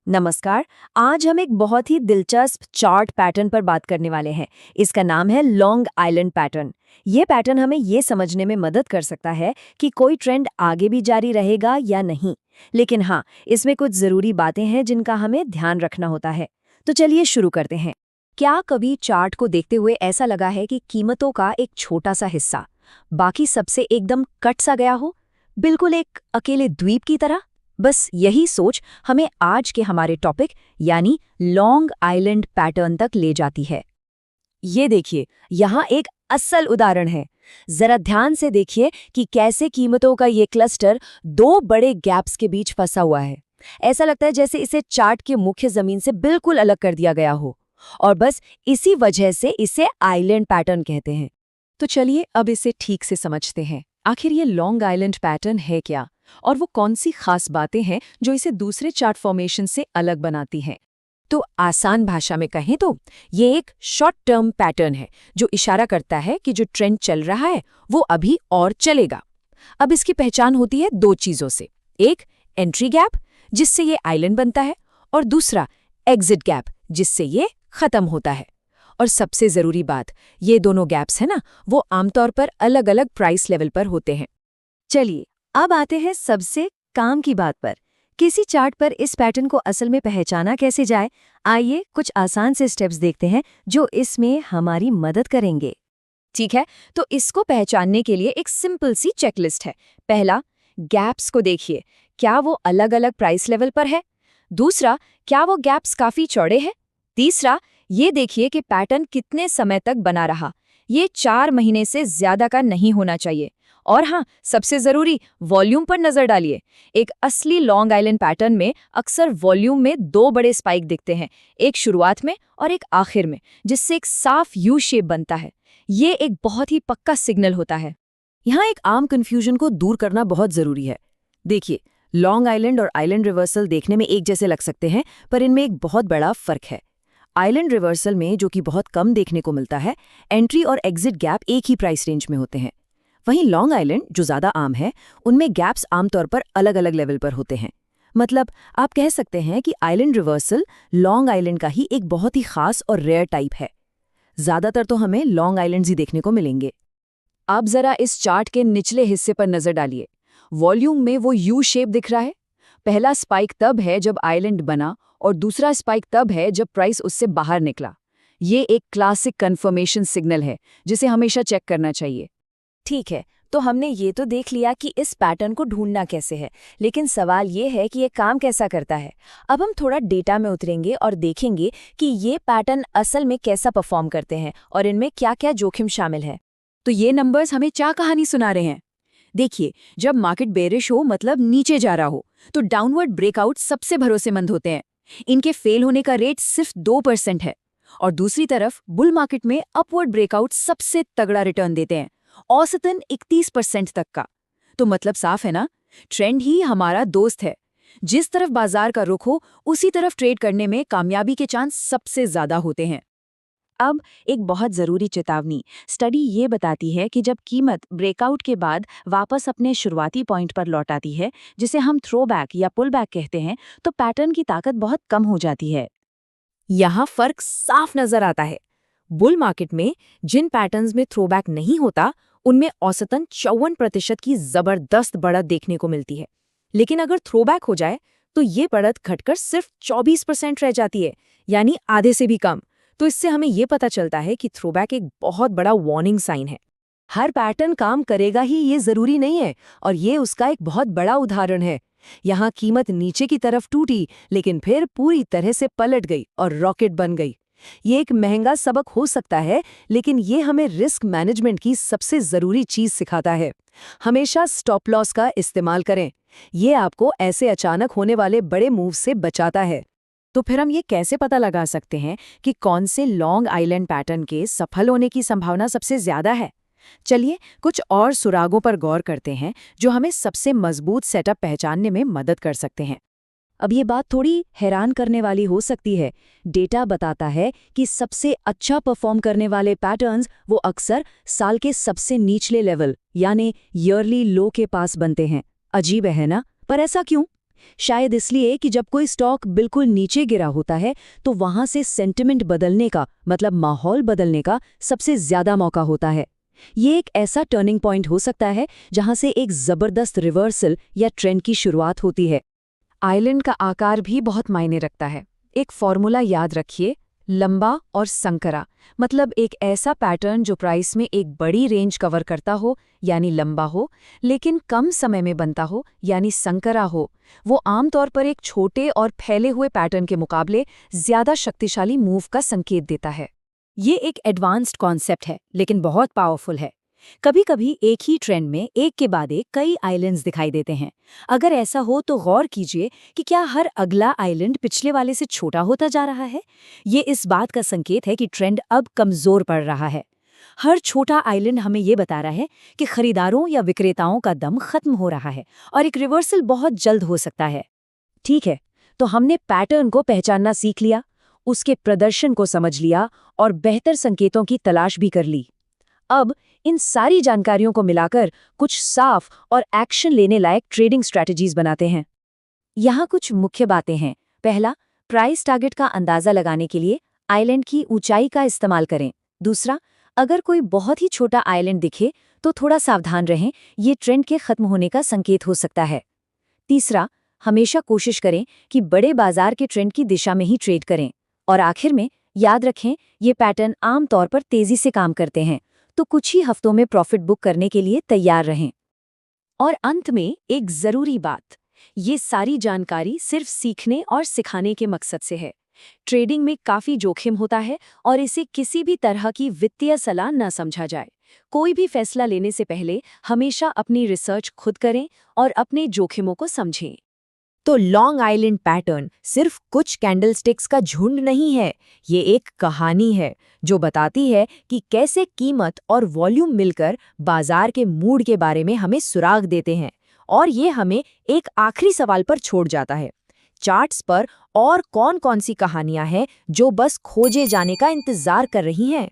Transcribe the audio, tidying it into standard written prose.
नमस्कार। आज हम एक बहुत ही दिलचस्प चार्ट पैटर्न पर बात करने वाले हैं। इसका नाम है लॉन्ग आइलैंड पैटर्न। ये पैटर्न हमें ये समझने में मदद कर सकता है कि कोई ट्रेंड आगे भी जारी रहेगा या नहीं। लेकिन हाँ, इसमें कुछ ज़रूरी बातें हैं जिनका हमें ध्यान रखना होता है। तो चलिए शुरू करते हैं। क्या कभी चार्ट को देखते हुए ऐसा लगा है कि कीमतों का एक छोटा सा हिस्सा बाकी सबसे एकदम कट सा गया हो, बिल्कुल एक अकेले द्वीप की तरह? बस यही सोच हमें आज के हमारे टॉपिक यानी लॉन्ग आइलैंड पैटर्न तक ले जाती है। ये देखिए, यहाँ एक असल उदाहरण है। जरा ध्यान से देखिए कि कैसे कीमतों का ये क्लस्टर दो बड़े गैप्स के बीच फंसा हुआ है। ऐसा लगता है जैसे इसे चार्ट के मुख्य जमीन से बिल्कुल अलग कर दिया गया हो, और बस इसी वजह से इसे आइलैंड पैटर्न कहते हैं। तो चलिए अब इसे ठीक से समझते हैं। आखिर ये लॉन्ग आइलैंड पैटर्न है क्या, और वो कौन सी खास बातें हैं जो इसे दूसरे चार्ट फॉर्मेशन से अलग बनाती हैं? तो आसान भाषा में कहें तो ये एक शॉर्ट टर्म पैटर्न है जो इशारा करता है कि जो ट्रेंड चल रहा है वो अभी और चलेगा। अब इसकी पहचान होती है दो चीजों से। एक, एंट्री गैप, जिससे ये आइलैंड बनता है, और दूसरा एग्जिट गैप, जिससे ये खत्म होता है। और सबसे जरूरी बात, ये दोनों गैप्स है ना, वो आमतौर पर अलग अलग प्राइस लेवल पर होते हैं। चलिए अब आते हैं सबसे काम की बात पर। किसी चार्ट पर इस पैटर्न को असल में पहचाना कैसे जाए? आइए कुछ आसान से स्टेप्स देखते हैं जो इसमें हमारी मदद करेंगे। ठीक है, तो इसको पहचानने के लिए एक सिंपल सी चेकलिस्ट है। पहला, गैप्स को देखिए, क्या वो अलग अलग प्राइस लेवल पर है? दूसरा, क्या वो गैप्स काफी चौड़े हैं? तीसरा, ये देखिए कि पैटर्न कितने समय तक बना रहा। ये 4 महीने से ज्यादा का नहीं होना चाहिए। और हाँ, सबसे जरूरी, वॉल्यूम पर नजर डालिए। एक असली लॉन्ग आइलैंड पैटर्न में अक्सर वॉल्यूम में दो बड़े स्पाइक दिखते हैं, एक शुरुआत में और एक आखिर में, जिससे एक साफ यू शेप बनता है। ये एक बहुत ही पक्का सिग्नल होता है। यहाँ एक आम कन्फ्यूजन को दूर करना बहुत जरूरी है। देखिए, लॉन्ग आइलैंड और आइलैंड रिवर्सल देखने में एक जैसे लग सकते हैं, पर इनमें एक बहुत बड़ा फर्क है। आइलैंड रिवर्सल में, जो कि बहुत कम देखने को मिलता है, एंट्री और एग्जिट गैप एक ही प्राइस रेंज में होते हैं। वहीं लॉन्ग आइलैंड, जो ज़्यादा आम है, उनमें गैप्स आमतौर पर अलग अलग लेवल पर होते हैं। मतलब आप कह सकते हैं कि आइलैंड रिवर्सल लॉन्ग आइलैंड का ही एक बहुत ही खास और रेयर टाइप है। ज़्यादातर तो हमें लॉन्ग आइलैंड्स ही देखने को मिलेंगे। अब जरा इस चार्ट के निचले हिस्से पर नजर डालिए। वॉल्यूम में वो यू शेप दिख रहा है। पहला स्पाइक तब है जब आइलैंड बना, और दूसरा स्पाइक तब है जब प्राइस उससे बाहर निकला। ये एक क्लासिक कन्फर्मेशन सिग्नल है जिसे हमेशा चेक करना चाहिए। ठीक है, तो हमने ये तो देख लिया कि इस पैटर्न को ढूंढना कैसे है, लेकिन सवाल ये है कि ये काम कैसा करता है। अब हम थोड़ा डेटा में उतरेंगे और देखेंगे कि ये पैटर्न असल में कैसा परफॉर्म करते हैं और इनमें क्या-क्या जोखिम शामिल है। तो ये नंबर्स हमें क्या कहानी सुना रहे हैं? देखिए, जब मार्केट बेरिश हो, मतलब नीचे जा रहा हो, तो डाउनवर्ड ब्रेकआउट सबसे भरोसेमंद होते हैं। इनके फेल होने का रेट सिर्फ 2% है। और दूसरी तरफ बुल मार्केट में अपवर्ड ब्रेकआउट सबसे तगड़ा रिटर्न देते हैं, औसतन 31% तक का। तो मतलब साफ है ना, ट्रेंड ही हमारा दोस्त है। जिस तरफ बाजार का रुख हो, उसी तरफ ट्रेड करने में कामयाबी के चांस सबसे ज्यादा होते हैं। अब एक बहुत ज़रूरी चेतावनी, स्टडी ये बताती है कि जब कीमत ब्रेकआउट के बाद वापस अपने शुरुआती पॉइंट पर लौट आती है, जिसे हम थ्रोबैक या पुलबैक कहते हैं, तो पैटर्न की ताकत बहुत कम हो जाती है। यहाँ फर्क साफ नजर आता है। बुल मार्केट में जिन पैटर्न्स में थ्रोबैक नहीं होता, उनमें औसतन 54% की जबरदस्त बढ़त देखने को मिलती है। लेकिन अगर थ्रोबैक हो जाए तो ये बढ़त घटकर सिर्फ 24% रह जाती है, यानी आधे से भी कम। तो इससे हमें ये पता चलता है कि थ्रोबैक एक बहुत बड़ा वार्निंग साइन है। हर पैटर्न काम करेगा ही ये ज़रूरी नहीं है, और ये उसका एक बहुत बड़ा उदाहरण है। यहाँ कीमत नीचे की तरफ टूटी, लेकिन फिर पूरी तरह से पलट गई और रॉकेट बन गई। ये एक महंगा सबक हो सकता है, लेकिन ये हमें रिस्क मैनेजमेंट की सबसे ज़रूरी चीज़ सिखाता है। हमेशा स्टॉप लॉस का इस्तेमाल करें। ये आपको ऐसे अचानक होने वाले बड़े मूव से बचाता है। तो फिर हम ये कैसे पता लगा सकते हैं कि कौन से लॉन्ग आइलैंड पैटर्न के सफल होने की संभावना सबसे ज्यादा है? चलिए कुछ और सुरागों पर गौर करते हैं जो हमें सबसे मजबूत सेटअप पहचानने में मदद कर सकते हैं। अब ये बात थोड़ी हैरान करने वाली हो सकती है। डेटा बताता है कि सबसे अच्छा परफॉर्म करने वाले पैटर्न्स वो अक्सर साल के सबसे निचले लेवल यानी ईयरली लो के पास बनते हैं। अजीब है ना, पर ऐसा क्यों? शायद इसलिए कि जब कोई स्टॉक बिल्कुल नीचे गिरा होता है तो वहां से सेंटिमेंट बदलने का, मतलब माहौल बदलने का सबसे ज्यादा मौका होता है। ये एक ऐसा टर्निंग पॉइंट हो सकता है जहां से एक जबरदस्त रिवर्सल या ट्रेंड की शुरुआत होती है। आइलैंड का आकार भी बहुत मायने रखता है। एक फॉर्मूला याद रखिए, लंबा और संकरा, मतलब एक ऐसा पैटर्न जो प्राइस में एक बड़ी रेंज कवर करता हो, यानी लंबा हो, लेकिन कम समय में बनता हो, यानी संकरा हो। वो आमतौर पर एक छोटे और फैले हुए पैटर्न के मुकाबले ज्यादा शक्तिशाली मूव का संकेत देता है। ये एक एडवांस्ड कॉन्सेप्ट है, लेकिन बहुत पावरफुल है। कभी कभी एक ही ट्रेंड में एक के बाद एक कई आइलैंड्स दिखाई देते हैं। अगर ऐसा हो तो गौर कीजिए कि क्या हर अगला आइलैंड पिछले वाले से छोटा होता जा रहा है। ये इस बात का संकेत है कि ट्रेंड अब कमजोर पड़ रहा है। हर छोटा आइलैंड हमें ये बता रहा है कि खरीदारों या विक्रेताओं का दम खत्म हो रहा है और एक रिवर्सल बहुत जल्द हो सकता है। ठीक है, तो हमने पैटर्न को पहचानना सीख लिया, उसके प्रदर्शन को समझ लिया और बेहतर संकेतों की तलाश भी कर ली। अब इन सारी जानकारियों को मिलाकर कुछ साफ और एक्शन लेने लायक ट्रेडिंग स्ट्रैटेजीज बनाते हैं। यहाँ कुछ मुख्य बातें हैं। पहला, प्राइस टारगेट का अंदाजा लगाने के लिए आइलैंड की ऊंचाई का इस्तेमाल करें। दूसरा, अगर कोई बहुत ही छोटा आइलैंड दिखे तो थोड़ा सावधान रहें, ये ट्रेंड के खत्म होने का संकेत हो सकता है। तीसरा, हमेशा कोशिश करें कि बड़े बाजार के ट्रेंड की दिशा में ही ट्रेड करें। और आखिर में याद रखें, ये पैटर्न आमतौर पर तेजी से काम करते हैं, तो कुछ ही हफ्तों में प्रॉफिट बुक करने के लिए तैयार रहें। और अंत में एक जरूरी बात, ये सारी जानकारी सिर्फ सीखने और सिखाने के मकसद से है। ट्रेडिंग में काफी जोखिम होता है और इसे किसी भी तरह की वित्तीय सलाह न समझा जाए। कोई भी फैसला लेने से पहले हमेशा अपनी रिसर्च खुद करें और अपने जोखिमों को समझें। तो लॉन्ग आइलैंड पैटर्न सिर्फ कुछ कैंडलस्टिक्स का झुंड नहीं है, ये एक कहानी है जो बताती है कि कैसे कीमत और वॉल्यूम मिलकर बाजार के मूड के बारे में हमें सुराग देते हैं। और ये हमें एक आखिरी सवाल पर छोड़ जाता है, चार्ट्स पर और कौन-कौन सी कहानियां हैं जो बस खोजे जाने का इंतजार कर रही हैं।